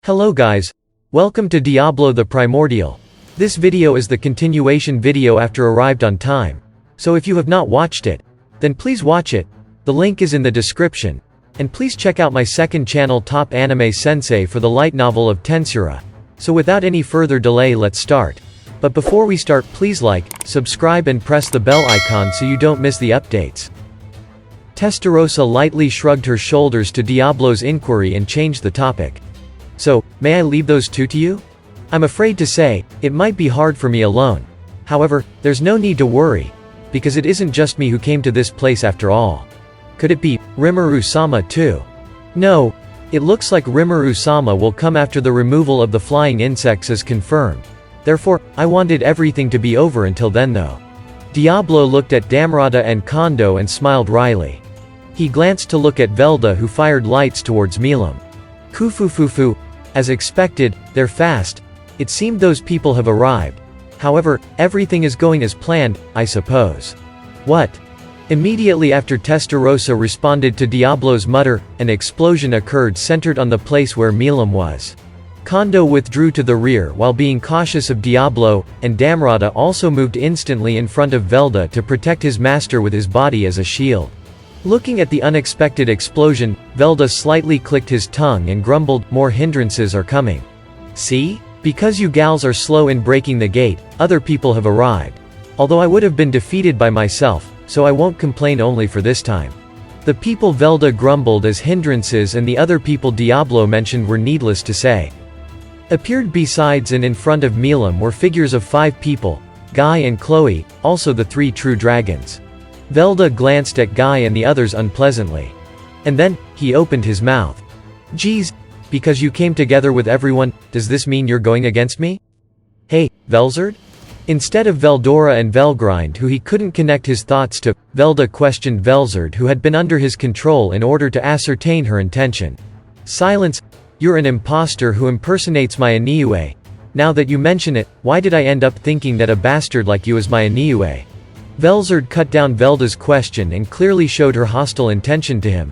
Hello guys. Welcome to Diablo the Primordial. This video is the continuation video after arrived on time. So if you have not watched it, then please watch it. The link is in the description. And please check out my second channel Top Anime Sensei for the light novel of Tensei. So without any further delay, let's start. But before we start, please like, subscribe and press the bell icon so you don't miss the updates. Testarossa lightly shrugged her shoulders to Diablo's inquiry and changed the topic. So, may I leave those two to you? I'm afraid to say, it might be hard for me alone. However, there's no need to worry, because it isn't just me who came to this place after all. Could it be Rimuru-sama too? No, it looks like Rimuru-sama will come after the removal of the flying insects as confirmed. Therefore, I wanted everything to be over until then though. Diablo looked at Damrata and Kondo and smiled wryly. He glanced to look at Velda, who fired lights towards Milam. Kufufufu. As expected, they're fast. It seemed those people have arrived. However, everything is going as planned, I suppose. What? Immediately after Testarossa responded to Diablo's mutter, an explosion occurred centered on the place where Milam was. Kondo withdrew to the rear while being cautious of Diablo, and Damrata also moved instantly in front of Velda to protect his master with his body as a shield. Looking at the unexpected explosion, Velda slightly clicked his tongue and grumbled, "More hindrances are coming. See? Because you gals are slow in breaking the gate, other people have arrived. Although I would have been defeated by myself, so I won't complain only for this time." The people Velda grumbled as hindrances and the other people Diablo mentioned were needless to say. Appeared besides and in front of Milam were figures of 5 people, Guy and Chloe, also the 3 true dragons. Velda glanced at Guy and the others unpleasantly. And then, he opened his mouth. "Geez, because you came together with everyone, does this mean you're going against me? Hey, Velzard?" Instead of Veldora and Velgrind, who he couldn't connect his thoughts to, Velda questioned Velzard, who had been under his control, in order to ascertain her intention. "Silence. You're an imposter who impersonates my Inoue. Now that you mention it, why did I end up thinking that a bastard like you is my Inoue?" Velzard cut down Velda's question and clearly showed her hostile intention to him.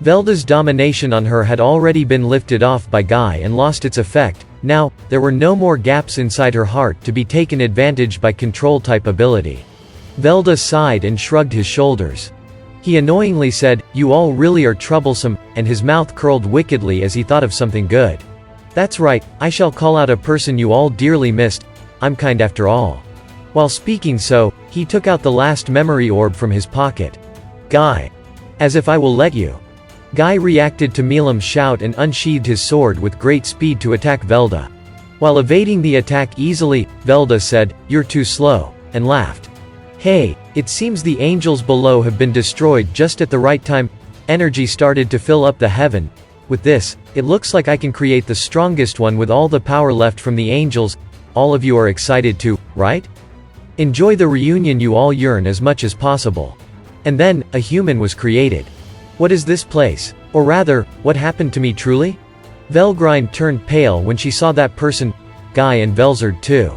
Velda's domination on her had already been lifted off by Guy and lost its effect. Now, there were no more gaps inside her heart to be taken advantage by control-type ability. Velda sighed and shrugged his shoulders. He annoyingly said, "You all really are troublesome," and his mouth curled wickedly as he thought of something good. "That's right, I shall call out a person you all dearly missed. I'm kind after all." While speaking so, he took out the last memory orb from his pocket. "Guy. As if I will let you." Guy reacted to Milam's shout and unsheathed his sword with great speed to attack Velda. While evading the attack easily, Velda said, "You're too slow," and laughed. "Hey, it seems the angels below have been destroyed just at the right time." Energy started to fill up the heaven. "With this, it looks like I can create the strongest one with all the power left from the angels. All of you are excited too, right? Enjoy the reunion you all yearn as much as possible." And then, a human was created. What is this place? Or rather, what happened to me truly? Velgrind turned pale when she saw that person, Guy and Velzard too.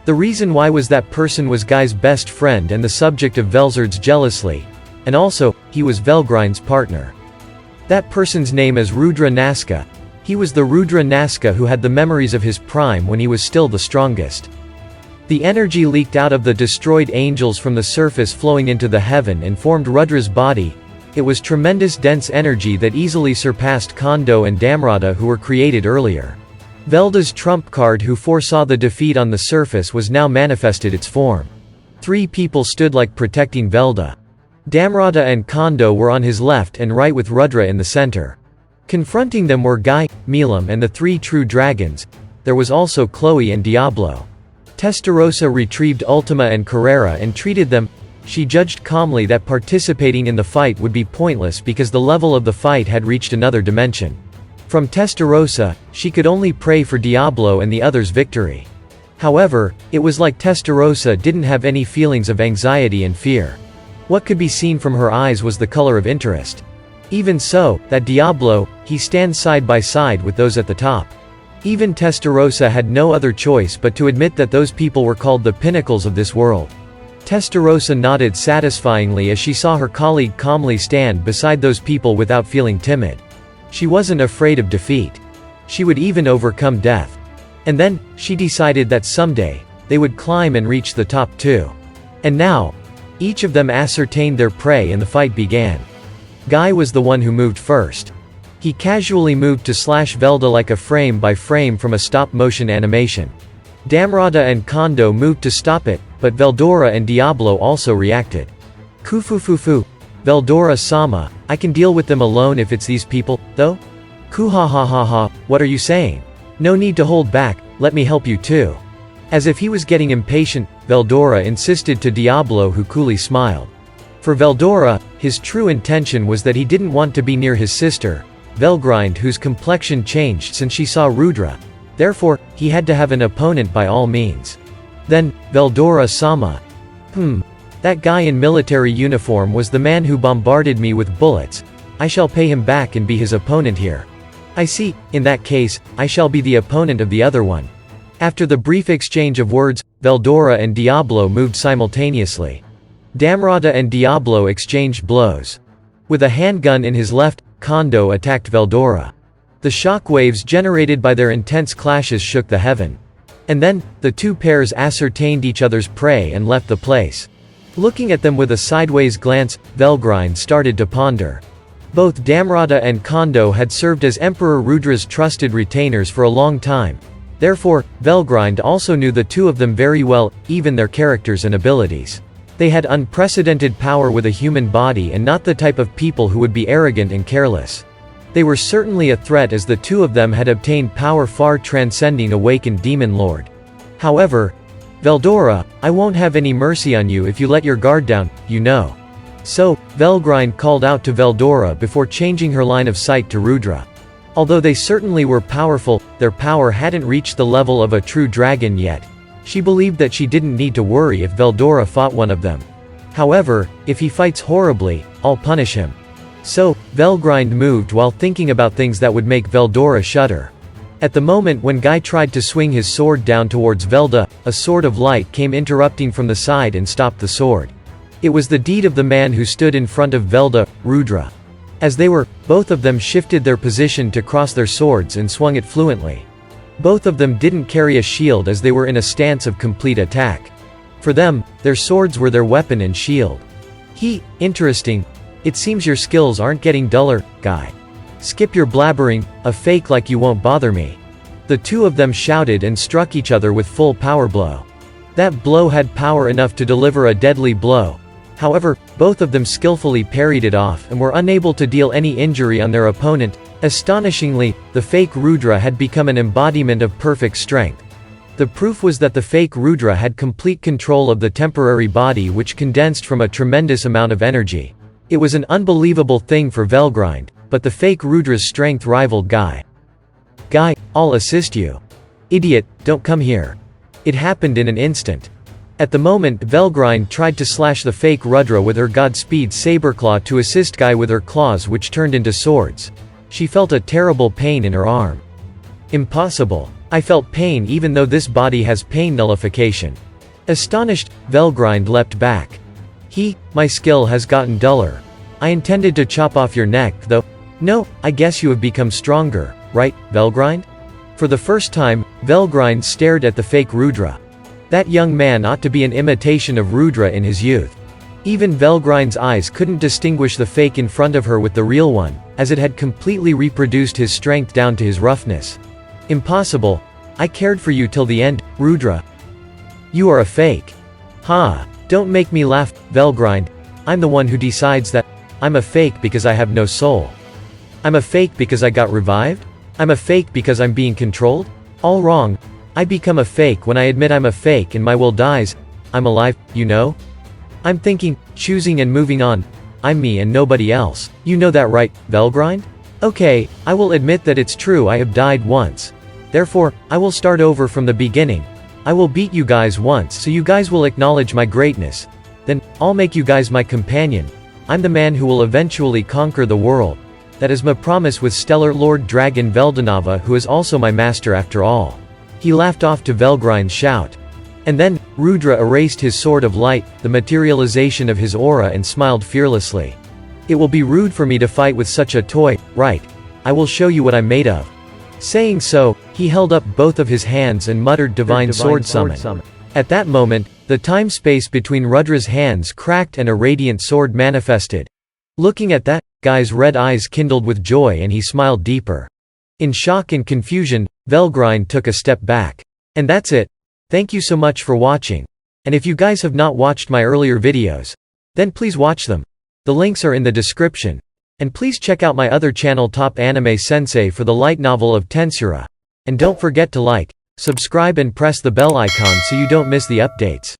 The reason why was that person was Guy's best friend and the subject of Velzard's jealousy. And also, he was Velgrind's partner. That person's name is Rudra Nazca. He was the Rudra Nazca who had the memories of his prime when he was still the strongest. The energy leaked out of the destroyed angels from the surface flowing into the heaven and formed Rudra's body. It was tremendous dense energy that easily surpassed Kondo and Damrata, who were created earlier. Velda's trump card, who foresaw the defeat on the surface, was now manifested its form. 3 people stood like protecting Velda. Damrata and Kondo were on his left and right with Rudra in the center. Confronting them were Guy, Milam and the 3 true dragons. There was also Chloe and Diablo. Testarossa retrieved Ultima and Carrera and treated them. She judged calmly that participating in the fight would be pointless because the level of the fight had reached another dimension. From Testarossa, she could only pray for Diablo and the others' victory. However, it was like Testarossa didn't have any feelings of anxiety and fear. What could be seen from her eyes was the color of interest. Even so, that Diablo, he stands side by side with those at the top. Even Testarossa had no other choice but to admit that those people were called the Pinnacles of this world. Testarossa nodded satisfyingly as she saw her colleague calmly stand beside those people without feeling timid. She wasn't afraid of defeat. She would even overcome death. And then, she decided that someday, they would climb and reach the top too. And now, each of them ascertained their prey and the fight began. Guy was the one who moved first. He casually moved to slash Velda like a frame by frame from a stop-motion animation. Damrada and Kondo moved to stop it, but Veldora and Diablo also reacted. Kufufufu. Veldora-sama, I can deal with them alone if it's these people, though? Kuhahahaha, what are you saying? No need to hold back, let me help you too. As if he was getting impatient, Veldora insisted to Diablo, who coolly smiled. For Veldora, his true intention was that he didn't want to be near his sister, Velgrind, whose complexion changed since she saw Rudra. Therefore, he had to have an opponent by all means. Then, Veldora-sama. That guy in military uniform was the man who bombarded me with bullets. I shall pay him back and be his opponent here. I see, in that case, I shall be the opponent of the other one. After the brief exchange of words, Veldora and Diablo moved simultaneously. Damrada and Diablo exchanged blows. With a handgun in his left, Kondo attacked Veldora. The shockwaves generated by their intense clashes shook the heaven. And then, the two pairs ascertained each other's prey and left the place. Looking at them with a sideways glance, Velgrind started to ponder. Both Damrada and Kondo had served as Emperor Rudra's trusted retainers for a long time. Therefore, Velgrind also knew the two of them very well, even their characters and abilities. They had unprecedented power with a human body and not the type of people who would be arrogant and careless. They were certainly a threat, as the two of them had obtained power far transcending awakened demon lord. However, Veldora, I won't have any mercy on you if you let your guard down, you know. So, Velgrind called out to Veldora before changing her line of sight to Rudra. Although they certainly were powerful, their power hadn't reached the level of a true dragon yet. She believed that she didn't need to worry if Veldora fought one of them. However, if he fights horribly, I'll punish him. So, Velgrind moved while thinking about things that would make Veldora shudder. At the moment when Guy tried to swing his sword down towards Velda, a sword of light came interrupting from the side and stopped the sword. It was the deed of the man who stood in front of Velda, Rudra. As they were, both of them shifted their position to cross their swords and swung it fluently. Both of them didn't carry a shield, as they were in a stance of complete attack. For them, their swords were their weapon and shield. Interesting. It seems your skills aren't getting duller, Guy. Skip your blabbering, a fake like you won't bother me. The two of them shouted and struck each other with full power blow. That blow had power enough to deliver a deadly blow. However, both of them skillfully parried it off and were unable to deal any injury on their opponent. Astonishingly, the fake Rudra had become an embodiment of perfect strength. The proof was that the fake Rudra had complete control of the temporary body, which condensed from a tremendous amount of energy. It was an unbelievable thing for Velgrind, but the fake Rudra's strength rivaled Guy. Guy, I'll assist you. Idiot, don't come here. It happened in an instant. At the moment, Velgrind tried to slash the fake Rudra with her Godspeed Saberclaw to assist Guy with her claws, which turned into swords. She felt a terrible pain in her arm. Impossible. I felt pain even though this body has pain nullification. Astonished, Velgrind leapt back. My skill has gotten duller. I intended to chop off your neck, though. No, I guess you have become stronger, right, Velgrind? For the first time, Velgrind stared at the fake Rudra. That young man ought to be an imitation of Rudra in his youth. Even Velgrind's eyes couldn't distinguish the fake in front of her with the real one, as it had completely reproduced his strength down to his roughness. Impossible. I cared for you till the end, Rudra. You are a fake. Don't make me laugh, Velgrind. I'm the one who decides that. I'm a fake because I have no soul. I'm a fake because I got revived? I'm a fake because I'm being controlled? All wrong. I become a fake when I admit I'm a fake and my will dies. I'm alive, you know? I'm thinking, choosing and moving on. I'm me and nobody else. You know that, right, Velgrind? Okay, I will admit that it's true, I have died once. Therefore, I will start over from the beginning. I will beat you guys once so you guys will acknowledge my greatness. Then, I'll make you guys my companion. I'm the man who will eventually conquer the world. That is my promise with Stellar Lord Dragon Veldanava, who is also my master after all. He laughed off to Velgrind's shout. And then, Rudra erased his sword of light, the materialization of his aura, and smiled fearlessly. It will be rude for me to fight with such a toy, right? I will show you what I'm made of. Saying so, he held up both of his hands and muttered Divine Sword Summon. At that moment, the time-space between Rudra's hands cracked and a radiant sword manifested. Looking at that, guy's red eyes kindled with joy and he smiled deeper. In shock and confusion, Velgrind took a step back. And that's it. Thank you so much for watching. And if you guys have not watched my earlier videos, then please watch them. The links are in the description. And please check out my other channel Top Anime Sensei for the light novel of Tensura. And don't forget to like, subscribe and press the bell icon so you don't miss the updates.